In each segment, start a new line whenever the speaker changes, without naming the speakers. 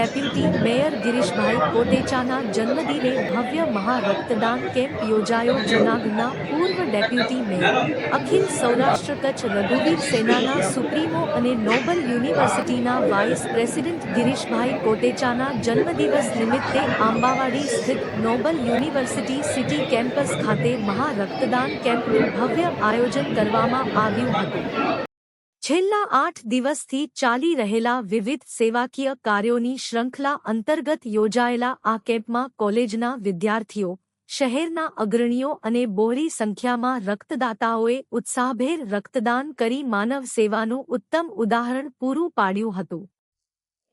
Deputy mayor Girishbhai કોટેચાના જન્મદિને ભવ્ય મહારક્તદાન camp યોજાયો. જૂનાગઢના પૂર્વ ડેપ્યુટી મેયર, અખિલ સૌરાષ્ટ્ર કચ્છ રઘુવીર સેનાના સુપ્રીમો અને નોબલ યુનિવર્સિટીના વાઇસ પ્રેસિડેન્ટ ગિરીશભાઈ કોટેચાના જન્મદિવસ નિમિત્તે આંબાવાડી સ્થિત નોબલ યુનિવર્સિટી સિટી કેમ્પસ ખાતે મહારક્તદાન કેમ્પનું ભવ્ય આયોજન કરવામાં આવ્યું હતું. છેલ્લા 8 દિવસથી ચાલી રહેલા વિવિધ સેવાકીય કાર્યોની શ્રૃંખલા અંતર્ગત યોજાયેલા આ કેમ્પમાં કોલેજના વિદ્યાર્થીઓ, શહેરના અગ્રણીઓ અને બહોળી સંખ્યામાં રક્તદાતાઓએ ઉત્સાહભેર રક્તદાન કરી માનવ સેવાનું ઉત્તમ ઉદાહરણ પૂરું પાડ્યું હતું.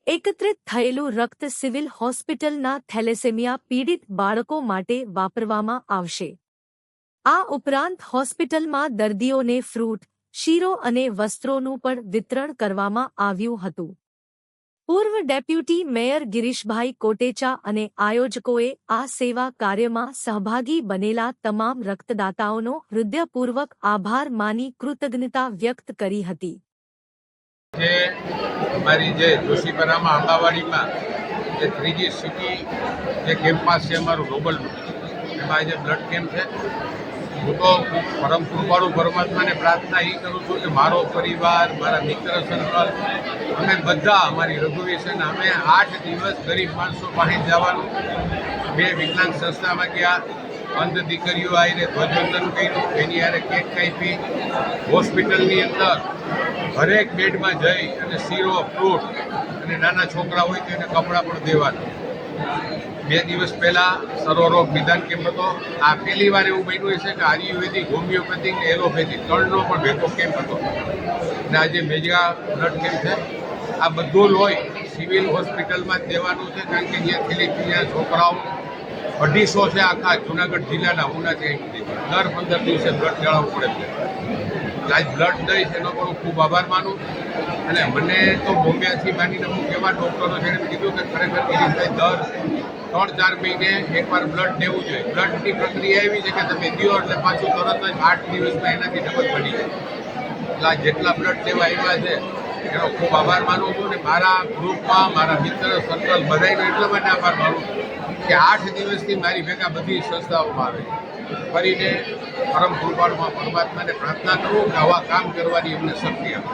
એકત્રિત થયેલું રક્ત સિવિલ હોસ્પિટલના થેલેસેમિયા પીડિત બાળકો માટે વાપરવામાં આવશે. આ ઉપરાંત હોસ્પિટલમાં દર્દીઓને ફ્રૂટ, શીરો અને વસ્ત્રોનું પણ વિતરણ કરવામાં આવ્યું હતું. પૂર્વ ડેપ્યુટી મેયર ગિરીશભાઈ કોટેચા અને આયોજકોએ આ સેવા કાર્યમાં સહભાગી બનેલા તમામ રક્તદાતાઓનો હૃદયપૂર્વક આભાર માની કૃતજ્ઞતા વ્યક્ત કરી હતી.
અમારી જે જોશીપરામાં આંબાવાડીમાં જે 3G સિટી જે કેમ્પસ છે અમારું નોબલનું, એમાં જે બ્લડ કેમ્પ છે. હું તો પરમ કૃપાળુ પરમાત્માને પ્રાર્થના એ કરું છું કે મારો પરિવાર, મારા મિત્ર સર્કલ, અમે બધા અમારી રઘુવીર સેના, અમે 8 દિવસ ગરીબ માણસો પાસે જવાનું. 2 વિકલાંગ સંસ્થામાં ગયા, અંધ દીકરીઓ આવીને ધ્વજવંદન કર્યું, એની હારે કેક કાપી. હોસ્પિટલની અંદર હરેક બેડમાં જઈ અને શીરો, ફ્રૂટ અને નાના છોકરા હોય તો એને કપડાં પણ દેવાના. 2 દિવસ પહેલાં સર્વરોગ નિદાન કેમ્પ હતો. આ પહેલી વાર એવું બન્યું છે કે આયુર્વેદિક, હોમિયોપેથિક ને એલોપેથિક 3નો પણ ભેગો કેમ્પ હતો. અને આજે મેગા બ્લડ કેમ્પ છે. આ બધું લોહી સિવિલ હોસ્પિટલમાં જ દેવાનું છે, કારણ કે જ્યાં થેલેસેમિયા છોકરાઓ 250 છે આખા જૂનાગઢ જિલ્લાના ઉનાથી દર 15 દિવસે બ્લડ ચડાવવું પડે છે. આજ બ્લડ દઈશ એનો પણ હું ખૂબ આભાર માનું. અને મને તો બોમ્બેથી માંડીને અમુક એવા ડૉક્ટરો છે એને કીધું કે ખરેખર ગિરીશભાઈ દર 3-4 મહિને એકવાર બ્લડ દેવું જોઈએ. બ્લડની પ્રક્રિયા એવી છે કે તમે દો એટલે પાછું તરત જ 8 દિવસમાં એનાથી ડબલ બની જાય. એટલે જેટલા બ્લડ દેવા આવ્યા છે એનો ખૂબ આભાર માનું છું. અને મારા ગ્રુપમાં મારા મિત્ર સર્કલ બધાનો એટલા માટે આભાર માનું કે 8 દિવસથી મારી ભેગા બધી સંસ્થાઓમાં આવે. ફરીને પરમ કૃપાળુમાં પરમાત્માને પ્રાર્થના કરું કે આવા કામ કરવાની એમને શક્તિ આપે.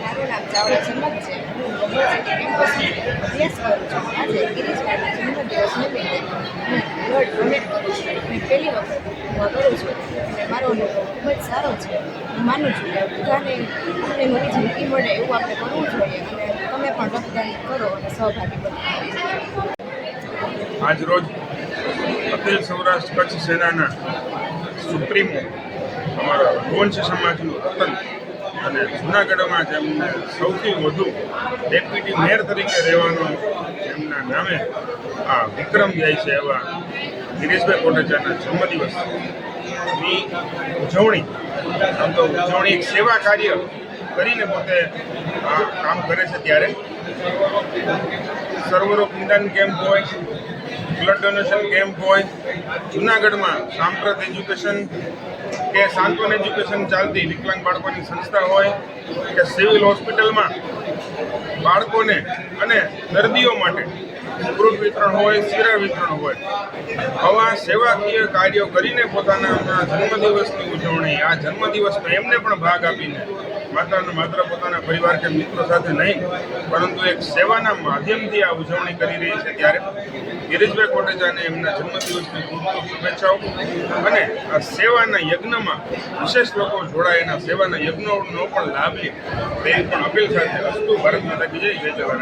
મારું નામ ચાવડા ચમક છે. હું યુનિવર્સિટી કેમ્પસમાં અભ્યાસ કરું છું. આજે ગિરીશભાઈના જન્મદિવસ નિમિત્તે હું બ્લડ ડોનેટ કરું છું. અને પહેલી વખત હું કરું છું અને મારો અનુભવ ખૂબ જ સારો છે. હું માનું છું કે બધાને આપણે નવી જિંદગી મળે એવું આપણે કરવું જોઈએ અને તમે પણ રક્તદાન કરો અને સહભાગી બનો.
આજ રોજ અખિલ સૌરાષ્ટ્ર કચ્છ સેનાના સુપ્રીમો અમારા રઘુવંશી સમાજનું રતન અને જૂનાગઢમાં જેમને સૌથી વધુ ડેપ્યુટી મેયર તરીકે રહેવાનો એમના નામે આ વિક્રમ જાય છે એવા ગિરીશભાઈ કોટેચાના જન્મદિવસની ઉજવણી, આમ તો ઉજવણી એક સેવા કાર્ય કરીને પોતે આ કામ કરે છે. ત્યારે સર્વરોગ નિદાન કેમ્પ હોય, બ્લડ ડોનેશન કેમ્પ હોય, જૂનાગઢમાં સાંપ્રત એજ્યુકેશન કે સાંત્વન એજ્યુકેશન ચાલતી વિકલાંગ બાળકોની સંસ્થા હોય કે સિવિલ હોસ્પિટલમાં બાળકોને અને દર્દીઓ માટે ફ્રૂટ વિતરણ હોય, શીરા વિતરણ હોય, આવા સેવાકીય કાર્યો કરીને પોતાના જન્મદિવસની ઉજવણી, આ જન્મદિવસનો એમને પણ ભાગ આપીને માત્ર પોતાના પરિવાર કે મિત્રો સાથે નહીં પરંતુ એક સેવાના માધ્યમથી આ ઉજવણી કરી રહી છે. ત્યારે ગિરીશભાઈ કોટેચાને એમના જન્મદિવસની ખૂબ ખૂબ શુભેચ્છાઓ. અને આ સેવાના યજ્ઞમાં વિશેષ લોકો જોડાય, એના સેવાના યજ્ઞોનો પણ લાભ લે તેવી પણ અપીલ સાથે અસ્તુ. ભારત માતા કી જય. જય જવાન.